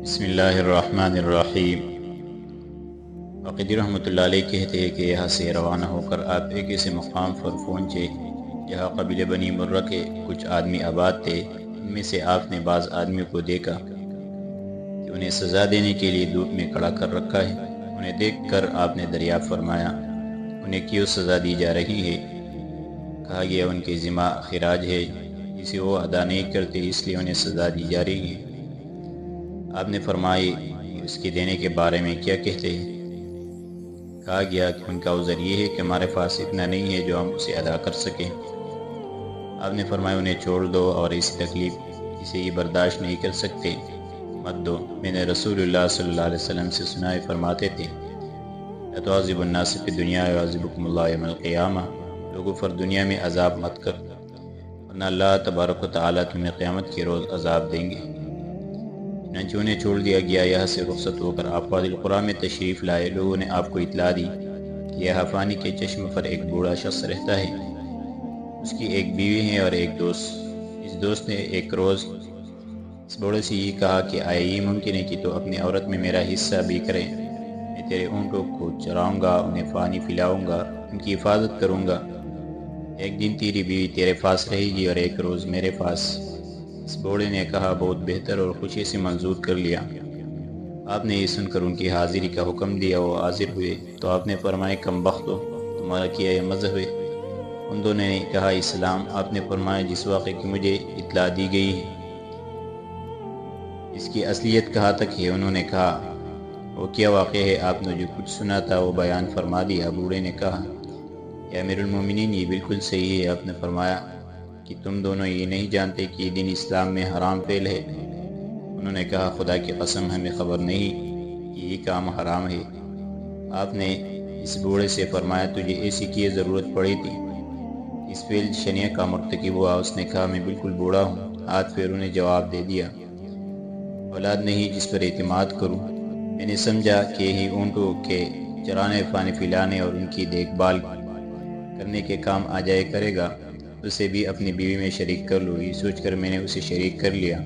بسم اللہ الرحمن الرحیم۔ عقیدی رحمۃ اللہ علیہ کہتے ہیں کہ یہاں سے روانہ ہو کر آپ ایک ایسے مقام پر پہنچے جہاں قبیلہ بنی مرہ کے کچھ آدمی آباد تھے۔ ان میں سے آپ نے بعض آدمیوں کو دیکھا کہ انہیں سزا دینے کے لیے دھوپ میں کھڑا کر رکھا ہے۔ انہیں دیکھ کر آپ نے دریافت فرمایا، انہیں کیوں سزا دی جا رہی ہے؟ کہا گیا ان کے ذمہ خراج ہے جسے وہ ادا نہیں کرتے، اس لیے انہیں سزا دی جا رہی ہے۔ آپ نے فرمایا کہ اس کے دینے کے بارے میں کیا کہتے ہیں؟ کہا گیا کہ ان کا عذر یہ ہے کہ ہمارے پاس اتنا نہیں ہے جو ہم اسے ادا کر سکیں۔ آپ نے فرمایا انہیں چھوڑ دو، اور ایسی تکلیف جسے یہ برداشت نہیں کر سکتے مت دو۔ میں نے رسول اللہ صلی اللہ علیہ وسلم سے سنا ہے، فرماتے تھے لا تعذبوا الناس فی الدنیا یعذبکم اللہ یوم القیامہ، لوگوں پر دنیا میں عذاب مت کر ورنہ اللہ تبارک و تعالیٰ تمہیں قیامت کے روز عذاب دیں گے۔ چنانچہ انہیں چھوڑ دیا گیا۔ یہاں سے رخصت ہو کر آپ وادی القریٰ میں تشریف لائے۔ لوگوں نے آپ کو اطلاع دی کہ یہاں فانی کے چشم پر ایک بوڑھا شخص رہتا ہے، اس کی ایک بیوی ہے اور ایک دوست۔ اس دوست نے ایک روز اس بوڑھے سے یہ کہا کہ آیا یہ ممکن ہے کہ تو اپنی عورت میں میرا حصہ بھی کرے؟ میں تیرے اونٹوں کو چراؤں گا، انہیں پانی پلاؤں گا، ان کی حفاظت کروں گا۔ ایک دن تیری بیوی تیرے پاس رہے گی اور ایک روز میرے پاس۔ اس بوڑھے نے کہا بہت بہتر، اور خوشی سے منظور کر لیا۔ آپ نے یہ سن کر ان کی حاضری کا حکم دیا۔ وہ حاضر ہوئے تو آپ نے فرمایا کم بختو، تمہارا کیا یہ مذہب ہے؟ ان دونوں نے کہا اسلام۔ آپ نے فرمایا جس واقعے کی مجھے اطلاع دی گئی ہے اس کی اصلیت کہاں تک ہے؟ انہوں نے کہا وہ کیا واقعہ ہے؟ آپ نے جو کچھ سنا تھا وہ بیان فرما دیا۔ بوڑھے نے کہا یا امیر المومنین یہ بالکل صحیح ہے۔ آپ نے فرمایا کہ تم دونوں یہ نہیں جانتے کہ یہ دین اسلام میں حرام فعل ہے؟ انہوں نے کہا خدا کی قسم ہمیں خبر نہیں کہ یہ کام حرام ہے۔ آپ نے اس بوڑھے سے فرمایا تجھے ایسی کی ضرورت پڑی تھی؟ اس فعل شنیع کا مرتکب ہوا۔ اس نے کہا میں بالکل بوڑھا ہوں۔ ہاتھ پیروں نے جواب دے دیا اولاد نہیں جس پر اعتماد کروں۔ میں نے سمجھا کہ یہی اونٹوں کے چرانے، پانی پلانے اور ان کی دیکھ بھال کرنے کے کام آ جائے کرے گا، اسے بھی اپنی بیوی میں شریک کر لوں۔ یہ سوچ کر میں نے اسے شریک کر لیا۔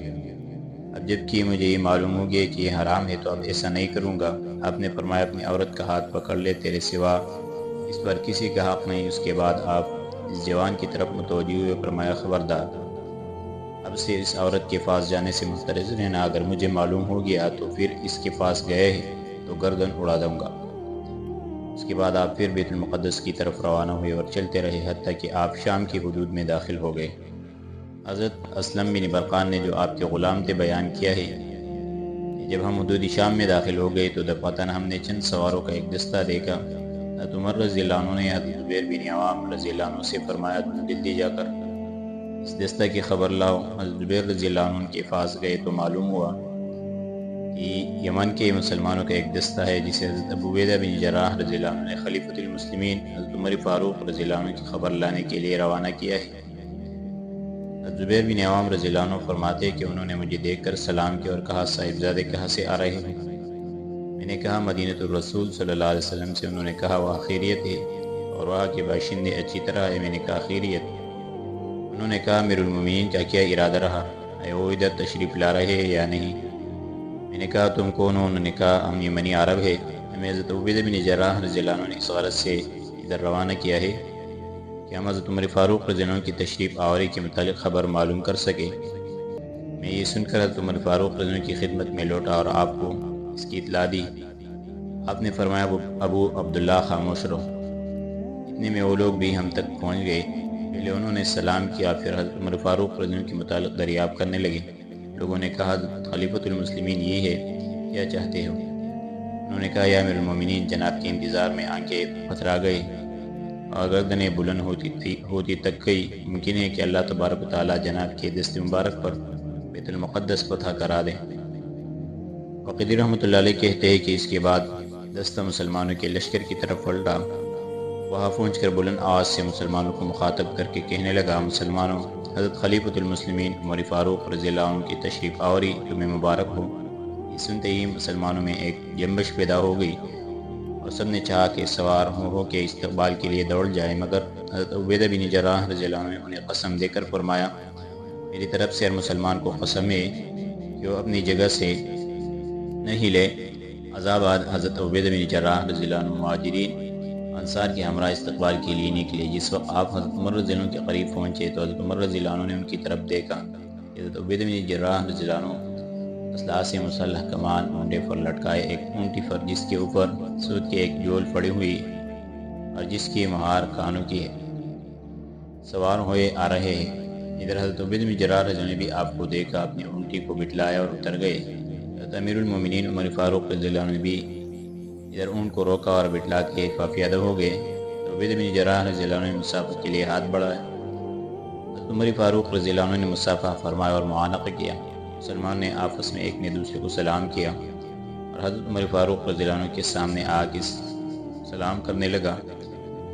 اب جب کہ مجھے یہ معلوم ہو گیا کہ یہ حرام ہے تو اب ایسا نہیں کروں گا۔ آپ نے فرمایا اپنی عورت کا ہاتھ پکڑ لے، تیرے سوا اس پر کسی کا حق نہیں۔ اس کے بعد آپ اس جوان کی طرف متوجہ ہوئے، فرمایا خبردار، اب سے اس عورت کے پاس جانے سے محترز رہنا۔ اگر مجھے معلوم ہو گیا تو پھر اس کے پاس گئے تو گردن اڑا دوں گا۔ اس کے بعد آپ پھر بیت المقدس کی طرف روانہ ہوئے اور چلتے رہے حتیٰ کہ آپ شام کی حدود میں داخل ہو گئے۔ حضرت اسلم بن برقان نے جو آپ کے غلام تھے بیان کیا ہے کہ جب ہم حدود شام میں داخل ہو گئے تو دفعتاً ہم نے چند سواروں کا ایک دستہ دیکھا۔ حضرت عمر رضی اللہ عنہ نے حضرت زبیر بن عوام رضی اللہ عنہ سے فرمایا تم جلدی جا کر اس دستہ کی خبر لاؤ۔ حضرت زبیر رضی اللہ عنہ کے پاس گئے تو معلوم ہوا کہ یمن کے مسلمانوں کا ایک دستہ ہے جسے حضرت ابو عبیدہ بن جراح رضی اللہ عنہ نے خلیفۃ المسلمین حضرت عمر فاروق رضی اللہ عنہ کی خبر لانے کے لیے روانہ کیا ہے۔ حضرت زبیر بن عوام رضی اللہ عنہ فرماتے ہیں کہ انہوں نے مجھے دیکھ کر سلام کیا اور کہا صاحبزادے کہاں سے آ رہے ہیں؟ میں نے کہا مدینۃ الرسول صلی اللہ علیہ وسلم سے۔ انہوں نے کہا وہاں خیریت ہے اور وہاں کے باشندے اچھی طرح ہے؟ میں نے کہا خیریت۔ انہوں نے کہا امیر المومنین کا کیا ارادہ رہا ہے؟ وہ ادھر تشریف لا رہے ہیں یا نہیں؟ میں نے کہا تم کون ہو؟ انہوں نے کہا ہم یمنی عرب ہے، ہمیں حضرت عبیدہ بن جراح رضی اللہ عنہ نے اس غرض سے ادھر روانہ کیا ہے کہ ہم حضرت عمر فاروق رضی اللہ عنہ کی تشریف آوری کے متعلق خبر معلوم کر سکے۔ میں یہ سن کر حضرت عمر فاروق رضی اللہ عنہ کی خدمت میں لوٹا اور آپ کو اس کی اطلاع دی۔ آپ نے فرمایا ابو عبداللہ خاموش رہو۔ اتنے میں وہ لوگ بھی ہم تک پہنچ گئے۔ پہلے انہوں نے سلام کیا، پھر حضرت عمر فاروق رضی اللہ عنہ کے متعلق دریافت کرنے لگے۔ لوگوں نے کہا خلیفۃ المسلمین یہ ہے، کیا چاہتے ہو؟ انہوں نے کہا یا امیر المومنین جناب کے انتظار میں آنکھیں پتھرا گئے اور گردنیں بلند ہوتی تک گئی۔ ممکن ہے کہ اللہ تبارک و تعالیٰ جناب کے دست مبارک پر بیت المقدس فتح کرا دے۔ عقیدی رحمۃ اللہ علیہ کہتے ہیں کہ اس کے بعد دستہ مسلمانوں کے لشکر کی طرف پلٹا۔ وہاں پہنچ کر بلند آواز سے مسلمانوں کو مخاطب کر کے کہنے لگا مسلمانوں، حضرت خلیفۃ المسلمین عمر فاروق رضی اللہ عنہ کی تشریف آوری تمہیں مبارک ہو۔ یہ سنتے ہی مسلمانوں میں ایک جنبش پیدا ہو گئی اور سب نے چاہا کہ سوار ہو کے استقبال کے لیے دوڑ جائے، مگر حضرت عبیدہ بن جراح رضی اللہ عنہ نے انہیں قسم دے کر فرمایا میری طرف سے ہر مسلمان کو قسم ہے کہ وہ اپنی جگہ سے نہیں لے عذاب بعد حضرت عبیدہ بن جراح رضی اللہ عنہ مہاجرین انصار کے ہمراہ استقبال کے لیے نکلے۔ جس وقت آپ حضرت عمر رضی اللہ عنہ کے قریب پہنچے تو حضرت عمر رضی اللہ عنہ نے ان کی طرف دیکھا۔ حضرت عبیدہ بن جراح رضی اللہ عنہ اسلحہ سے مسلح کمان اونٹے پر لٹکائے ایک اونٹی پر جس کے اوپر سود کے ایک جول پڑی ہوئی اور جس کی مہار کانوں کی ہے سوار ہوئے آ رہے ہیں۔ ادھر حضرت عبیدہ بن جراح رضی اللہ عنہ نے بھی آپ کو دیکھا، اپنی اونٹی کو بٹلایا اور اتر گئے۔ حضرت امیر المومنین عمر فاروق رضی اللہ عنہ نے بھی ادھر اونٹ کو روکا اور بٹلا کے فافیادہ ہو گئے۔ عبیدہ بن جراح رضی اللہ عنہ نے مصافحہ کے لیے ہاتھ بڑھایا۔ حضرت عمر فاروق رضی اللہ عنہ نے مصافحہ فرمایا اور معانقہ کیا۔ مسلمان نے آپس میں ایک نے دوسرے کو سلام کیا اور حضرت عمر فاروق رضی اللہ عنہ کے سامنے آ کے سلام کرنے لگا۔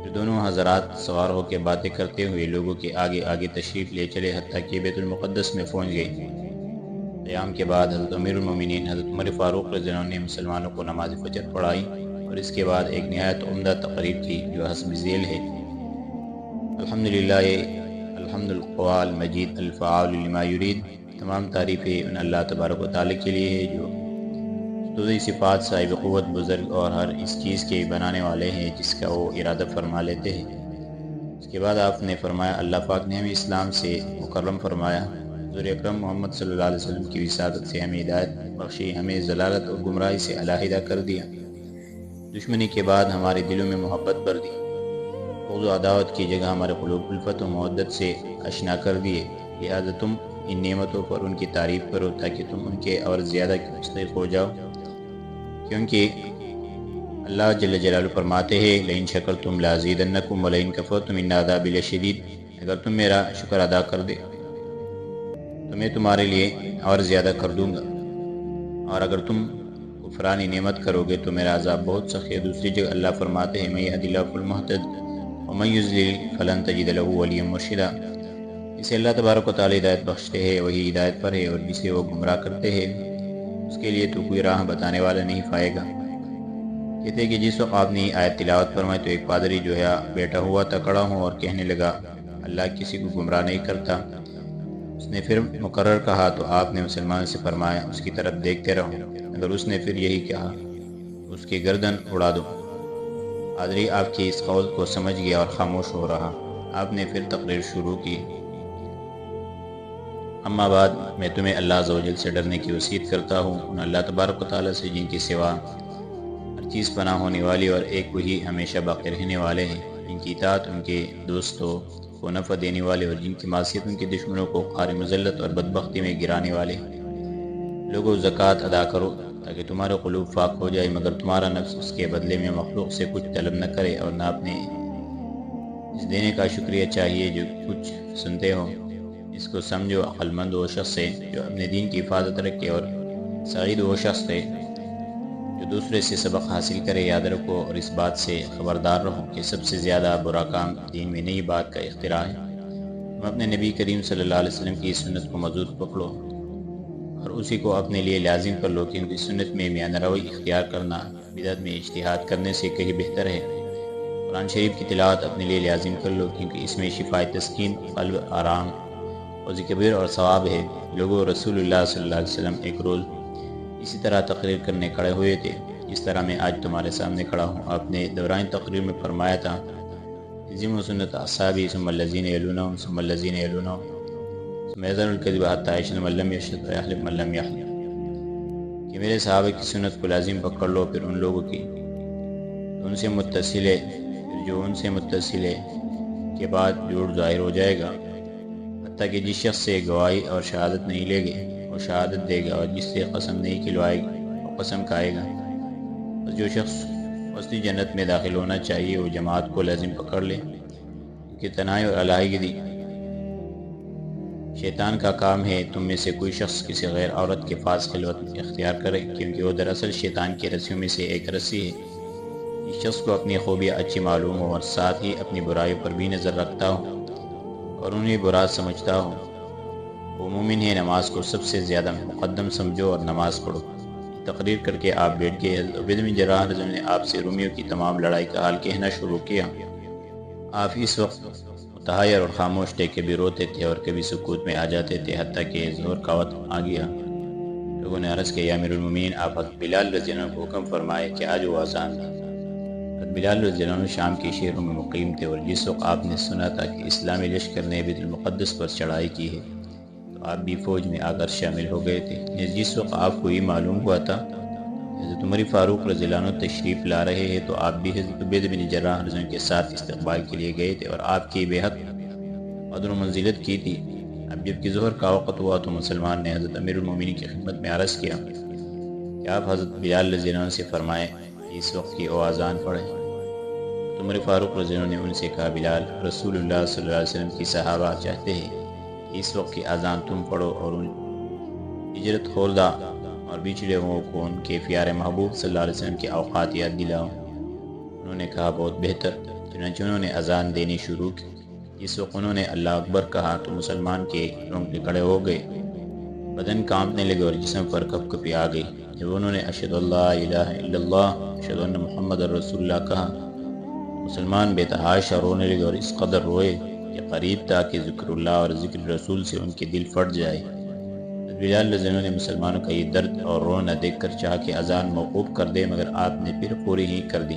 پھر دونوں حضرات سوار ہو کے باتیں کرتے ہوئے لوگوں کے آگے آگے تشریف لے چلے حتیٰ کہ بیت المقدس میں پہنچ گئے۔ قیام کے بعد حضرت امیر المومنین حضرت عمر فاروق رضی اللہ عنہ نے مسلمانوں کو نماز فجر پڑھائی اور اس کے بعد ایک نہایت عمدہ تقریر کی جو حسب ذیل ہے: الحمدللہ الحمد القوال مجید الفعال لما یرید۔ تمام تعریفیں ان اللہ تبارک و تعالیٰ کے لیے ہے جو ستوذی صفات صاحب قوت بزرگ اور ہر اس چیز کے بنانے والے ہیں جس کا وہ ارادہ فرما لیتے ہیں۔ اس کے بعد آپ نے فرمایا اللہ پاک نے ہمیں اسلام سے مکرم فرمایا، حضور اکرم محمد صلی اللہ علیہ وسلم کی وساطت سے ہمیں ہدایت بخشی، ہمیں ضلالت اور گمراہی سے علیحدہ کر دیا، دشمنی کے بعد ہمارے دلوں میں محبت بھر دی، بغض و عداوت کی جگہ ہمارے قلوب الفت و محبت سے اشنا کر دیے۔ لہذا تم ان نعمتوں پر ان کی تعریف کرو تاکہ تم ان کے اور زیادہ کے مستحق ہو جاؤ، کیونکہ اللہ جل جلالہ فرماتے ہیں لئن شکرتم لازیدنکم ولئن کفرتم ان عذابی لشدید۔ اگر تم میرا شکر ادا کر دے تو میں تمہارے لیے اور زیادہ کر دوں گا، اور اگر تم کفران نعمت کرو گے تو میرا عذاب بہت سخت ہے۔ دوسری جگہ اللہ فرماتے ہیں من یہد اللہ فالمہتد ومن یضلل فلن تجد له ولیا مرشدا۔ جسے اللہ تبارک و تعالی ہدایت بخشتے ہیں وہی ہدایت پر ہے، اور جسے وہ گمراہ کرتے ہیں اس کے لیے تو کوئی راہ بتانے والا نہیں پائے گا۔ کہتے ہیں کہ جس وقت آپ نے آیت تلاوت فرمائی تو ایک پادری جو ہے بیٹھا ہوا تھا کھڑا ہوں اور کہنے لگا اللہ کسی کو گمراہ نہیں کرتا۔ اس نے پھر مقرر کہا تو آپ نے مسلمان سے فرمایا اس کی طرف دیکھتے رہو، اگر اس نے پھر یہی کہا اس کی گردن اڑا دو۔ پادری آپ کی اس قول کو سمجھ گیا اور خاموش ہو رہا۔ آپ نے پھر تقریر شروع کی: اما بعد، میں تمہیں اللہ عز و جل سے ڈرنے کی وصیت کرتا ہوں، ان اللہ تبارک و تعالیٰ سے جن کی سوا ہر چیز پناہ ہونے والی اور ایک وہی ہمیشہ باقی رہنے والے ہیں، جن کی اطاعت ان کے دوستوں کو نفع دینے والے اور جن کی معصیت ان کے دشمنوں کو خار مذلت اور بدبختی میں گرانے والے۔ لوگوں زکوٰۃ ادا کرو تاکہ تمہارے قلوب پاک ہو جائے، مگر تمہارا نفس اس کے بدلے میں مخلوق سے کچھ طلب نہ کرے اور نہ اپنے اس دینے کا شکریہ چاہیے جو کچھ سنتے ہو۔ اس کو سمجھو عقل مند وہ شخص ہے جو اپنے دین کی حفاظت رکھے، اور سعید وہ شخص ہے جو دوسرے سے سبق حاصل کرے۔ یاد رکھو اور اس بات سے خبردار رہو کہ سب سے زیادہ برا کام دین میں نئی بات کا اختراع ہے۔ تم اپنے نبی کریم صلی اللہ علیہ وسلم کی سنت کو مضبوط پکڑو اور اسی کو اپنے لیے لازم کر لو، کیونکہ سنت میں میانہ روی اختیار کرنا بدعت میں اجتہاد کرنے سے کہیں بہتر ہے۔ قرآن شریف کی تلاوت اپنے لیے لازم کر لو، کیونکہ اس میں شفائے تسکین، قلب آرام اور ذکر اور ثواب ہے۔ لوگوں رسول اللہ صلی اللہ علیہ وسلم ایک روز اسی طرح تقریر کرنے کھڑے ہوئے تھے جس طرح میں آج تمہارے سامنے کھڑا ہوں۔ آپ نے دوران تقریر میں فرمایا تھا الزموا سنت اصحابی ثم الذین یلونہم ثم الذین یلونہم ثم یظہر الکذب حتی یشهد من لم یشهد ویحلف من لم یحلف، کہ میرے صحابہ کی سنت کو لازم پکڑ لو، پھر ان لوگوں کی ان سے متصل ہے، پھر جو ان سے متصل ہے کے بعد جھوٹ ظاہر ہو جائے گا، حتیٰ کہ جس شخص سے گواہی اور شہادت نہیں لے گے وہ شہادت دے گا، اور جس سے قسم نہیں کھلوائے گا وہ قسم کھائے گا۔ بس جو شخص وسطی جنت میں داخل ہونا چاہیے وہ جماعت کو لازم پکڑ لے، کیونکہ تنہائی اور علیحدگی شیطان کا کام ہے۔ تم میں سے کوئی شخص کسی غیر عورت کے پاس خلوت اختیار کرے، کیونکہ وہ دراصل شیطان کی رسیوں میں سے ایک رسی ہے۔ اس شخص کو اپنی خوبیاں اچھی معلوم ہو اور ساتھ ہی اپنی برائیوں پر بھی نظر رکھتا ہو اور انہیں برا سمجھتا ہو، وہ مومن ہے۔ نماز کو سب سے زیادہ مقدم سمجھو اور نماز پڑھو۔ تقریر کر کے آپ بیٹھ گئے۔ حضرت عبیدہ بن جراح رضی اللہ عنہ نے آپ سے رومیوں کی تمام لڑائی کا حال کہنا شروع کیا۔ آپ اس وقت متحیر اور خاموش تھے، کبھی روتے تھے اور کبھی سکوت میں آ جاتے تھے، حتیٰ کہ ظہر کا وقت آ گیا لوگوں نے عرض کیا یا امیر المومنین آپ حضرت بلال رضی اللہ عنہ کو حکم فرمائے کہ آج وہ اذان دیں۔ حضرت بلال رضی اللہ عنہ شام کے شہروں میں مقیم تھے، اور جس وقت آپ نے سنا تھا کہ اسلامی لشکر نے بیت المقدس پر چڑھائی کی ہے تو آپ بھی فوج میں آ کر شامل ہو گئے تھے۔ جس وقت آپ کو یہ معلوم ہوا تھا حضرت عمر فاروق رضی اللہ عنہ تشریف لا رہے ہیں تو آپ بھی حضرت عبید بن جراح رضی اللہ عنہ کے ساتھ استقبال کے لیے گئے تھے اور آپ کی بے حد قدر و منزلت کی تھی۔ اب جب کہ ظہر کا وقت ہوا تو مسلمان نے حضرت امیر المومنین کی خدمت میں عرض کیا کہ آپ حضرت بلال رضی اللہ عنہ سے فرمائیں کہ اس وقت کی اذان پڑھیں۔ عمر فاروق رضی اللہ عنہ نے ان سے کہا بلال، رسول اللہ صلی اللہ علیہ وسلم کی صحابہ چاہتے ہیں کہ اس وقت کی اذان تم پڑھو اور ان ہجرت خوردہ اور بچھڑے ہوئوں کو ان کے پیارے محبوب صلی اللہ علیہ وسلم کے اوقات یاد دلاؤ۔ انہوں نے کہا بہت بہتر۔ چنانچہ انہوں نے اذان دینی شروع کی۔ جس وقت انہوں نے اللہ اکبر کہا تو مسلمان کے رونگٹے کھڑے ہو گئے، بدن کانپنے لگے اور جسم پر کپ کپی آ گئی۔ جب انہوں نے اشہد اللہ الہ الا اللہ اشہد ان محمد رسول اللہ کہا، مسلمان بے تحاشا رونے لگے اور اس قدر روئے کہ قریب تھا کہ ذکر اللہ اور ذکر رسول سے ان کے دل پھٹ جائے۔ بلال رضی اللہ عنہ نے مسلمانوں کا یہ درد اور رونا دیکھ کر چاہا کہ اذان موقوف کر دے، مگر آپ نے پھر پوری ہی کر دی۔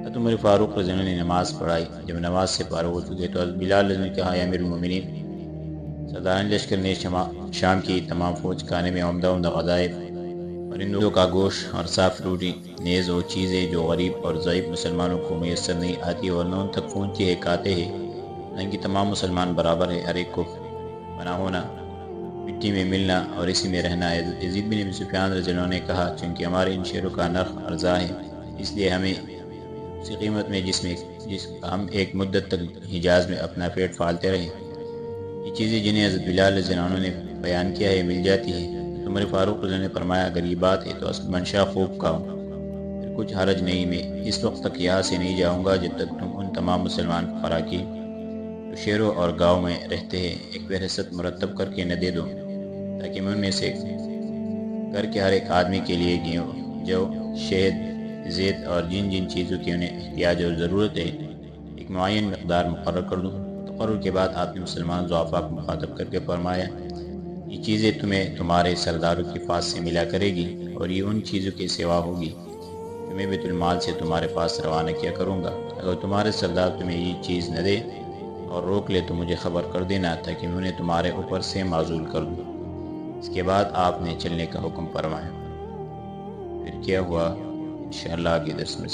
حضرت عمر فاروق رضی اللہ عنہ نے نماز پڑھائی۔ جب نماز سے فارغ ہو چکے تو حضرت بلال رضی اللہ عنہ نے کہا یا امیر المومنین، سرداران لشکر نے شام کی تمام فوج کھانے میں عمدہ غذائیں، پرندوں کا گوشت اور صاف روٹی، نیز وہ چیزیں جو غریب اور ضعیف مسلمانوں کو میسر نہیں آتی اور نہ ان تک پہنچتی ہے کھاتے ہیں، نہ کہ تمام مسلمان برابر ہے، ہر ایک کو بنا ہونا، مٹی میں ملنا اور اسی میں رہنا ہے۔ یزید بن ابی سفیان رضی اللہ عنہ نے کہا چونکہ ہمارے ان شہروں کا نرخ ارزاں ہے، اس لیے ہمیں اسی قیمت میں جس ہم ایک مدت تک حجاز میں اپنا پیٹ پالتے رہے، یہ چیزیں جنہیں حضرت بلال رضی اللہ عنہ نے بیان کیا ہے مل جاتی ہے۔ عمر فاروق رضی اللہ عنہ نے فرمایا اگر یہ بات ہے تو اصل منشا خوب کھاؤ، پھر کچھ حرج نہیں، میں اس وقت تک یہاں سے نہیں جاؤں گا جب تک تم ان تمام مسلمان فقراء کی جو شہروں اور گاؤں میں رہتے ہیں ایک فہرست مرتب کر کے نہ دے دو، تاکہ میں ان میں سے گھر کے ہر ایک آدمی کے لیے گیہوں، جو شہد، زیت اور جن جن چیزوں کی انہیں احتیاج اور ضرورت ہے ایک معین مقدار مقرر کر دوں۔ تقرر کے بعد آپ نے مسلمان ضعفاء کو مخاطب کر کے فرمایا یہ چیزیں تمہیں تمہارے سرداروں کے پاس سے ملا کرے گی اور یہ ان چیزوں کے سوا ہوگی جو میں بیت المال سے تمہارے پاس روانہ کیا کروں گا۔ اگر تمہارے سردار تمہیں یہ چیز نہ دے اور روک لے تو مجھے خبر کر دینا تاکہ میں انہیں تمہارے اوپر سے معزول کر دوں۔ اس کے بعد آپ نے چلنے کا حکم فرمایا۔ پھر کیا ہوا انشاءاللہ آگے درس میں